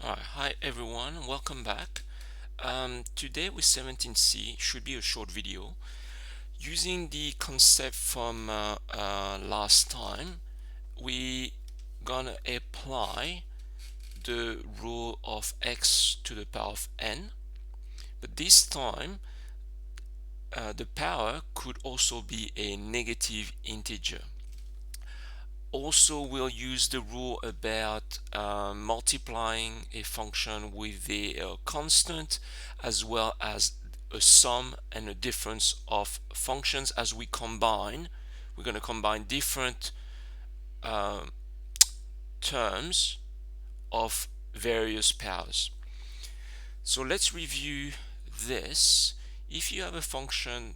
Alright, hi everyone, welcome back. Today with 17C should be a short video using the concept from last time. We gonna apply the rule of x to the power of n, but this time the power could also be a negative integer. Also, we'll use the rule about multiplying a function with a constant, as well as a sum and a difference of functions. As we combine, we're going to combine different uh, terms of various powers. So let's review this. If you have a function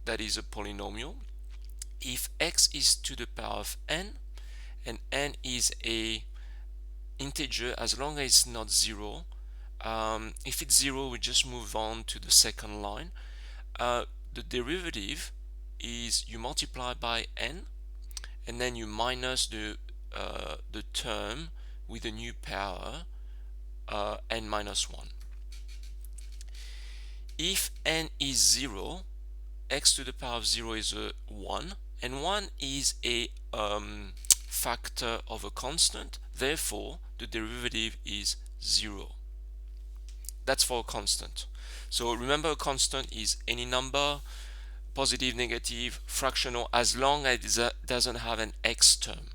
that is a polynomial, if x is to the power of n and n is a integer, as long as it's not zero, if it's zero, we just move on to the second line. The derivative is you multiply by n and then you minus the term with a new power n minus 1. If n is 0, x to the power of 0 is a 1, and 1 is a factor of a constant, therefore the derivative is 0. That's for a constant. So remember, a constant is any number, positive, negative, fractional, as long as it doesn't have an x term.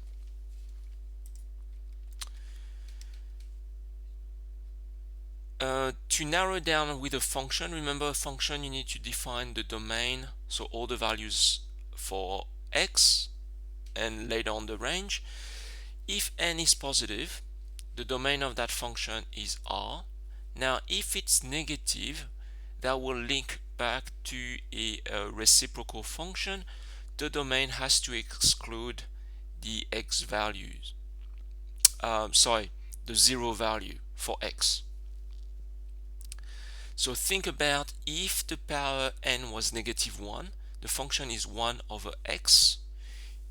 To narrow down with a function, remember, a function, you need to define the domain, so all the values for x and later on the range. If n is positive, the domain of that function is R. Now if it's negative, that will link back to a reciprocal function. The domain has to exclude the x values, the 0 value for x. So think about, if the power n was -1, the function is 1 over x.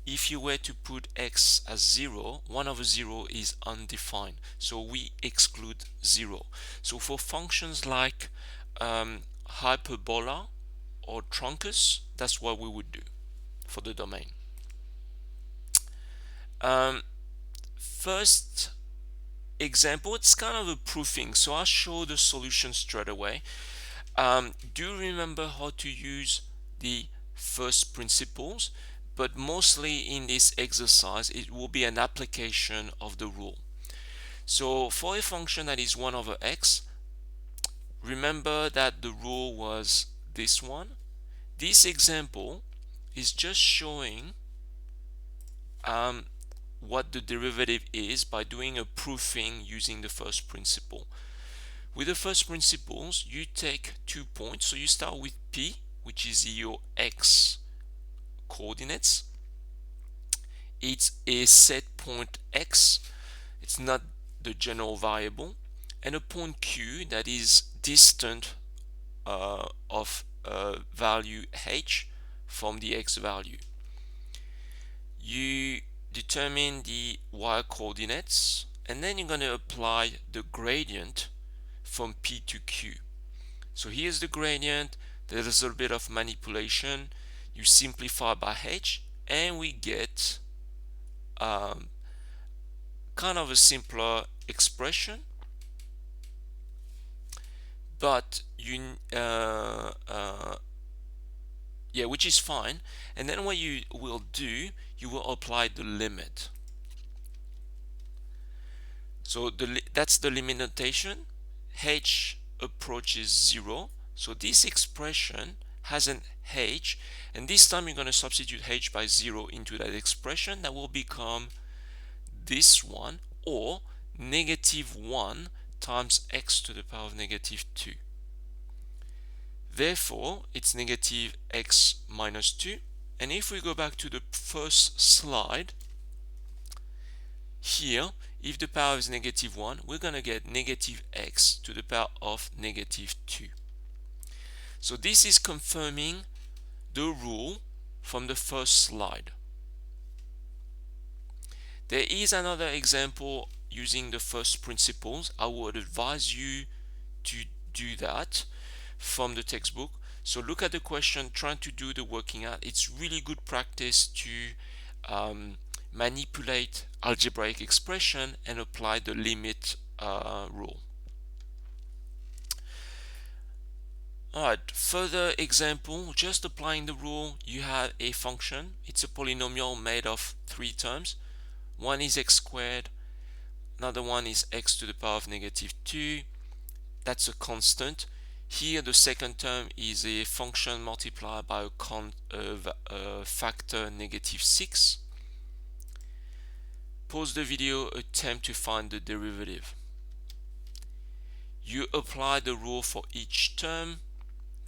If you were to put x as 0, 1 over 0 is undefined, so we exclude 0. So for functions like hyperbola or truncus, that's what we would do for the domain. First example, it's kind of a proofing, so I'll show the solution straight away. Do remember how to use the first principles, but mostly in this exercise it will be an application of the rule. So for a function that is 1 over x, remember that the rule was this one. This example is just showing what the derivative is by doing a proofing using the first principle. With the first principles, you take 2 points, so you start with P, which is your x coordinates. It's a set point x, it's not the general variable, and a point Q that is distant of value h from the x value. You determine the y coordinates, and then you're going to apply the gradient from P to Q. So here's the gradient. There's a little bit of manipulation. You simplify by h, and we get kind of a simpler expression, but which is fine. And then what you will do, you will apply the limit. So that's the limit notation. H approaches 0, so this expression has an h, and this time you're going to substitute h by 0 into that expression. That will become this one, or -1 times x to the power of -2. Therefore it's negative x minus 2. And if we go back to the first slide, here, if the power is -1, we're going to get negative x to the power of -2. So this is confirming the rule from the first slide. There is another example using the first principles, I would advise you to do that from the textbook. So look at the question, trying to do the working out. It's really good practice to manipulate algebraic expression and apply the limit rule. Alright, further example, just applying the rule. You have a function, it's a polynomial made of 3 terms. One is x squared, another one is x to the power of -2. That's a constant. Here the second term is a function multiplied by a factor -6. Pause the video, attempt to find the derivative. You apply the rule for each term.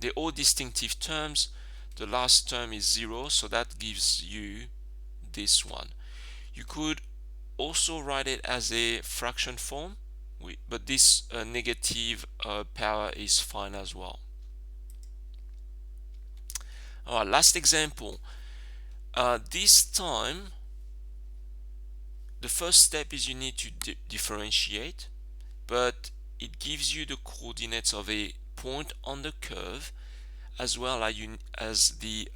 They're all distinctive terms. The last term is 0, so that gives you this one. You could also write it as a fraction form, but this negative power is fine as well. Alright, last example. This time, the first step is you need to differentiate, but it gives you the coordinates of a point on the curve, as well as the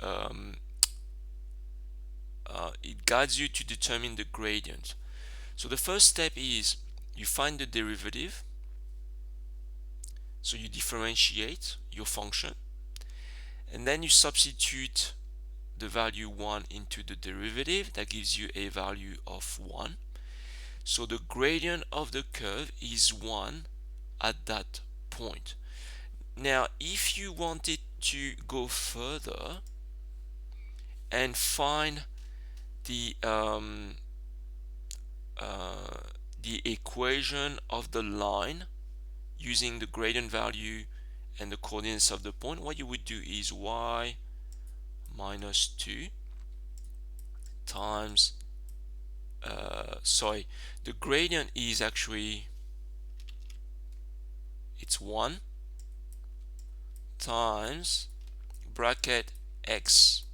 it guides you to determine the gradient. So the first step is you find the derivative. So you differentiate your function, and then you substitute the value 1 into the derivative. That gives you a value of 1. So the gradient of the curve is 1 at that point. Now if you wanted to go further and find the equation of the line using the gradient value and the coordinates of the point, what you would do is y minus 2 times the gradient is actually, it's 1 times bracket x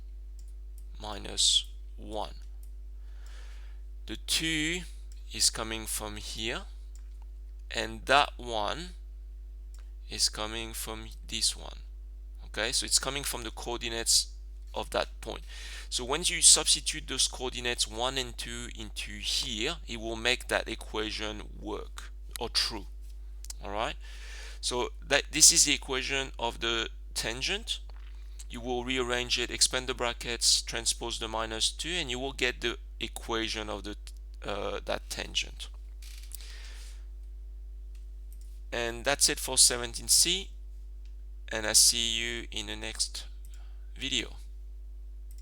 minus 1. The 2 is coming from here, and that 1 is coming from this one. Okay, so it's coming from the coordinates of that point. So when you substitute those coordinates 1 and 2 into here, it will make that equation work or true. All right, so this is the equation of the tangent. You will rearrange it, expand the brackets, transpose the -2, and you will get the equation of the that tangent. And that's it for 17C, and I see you in the next video.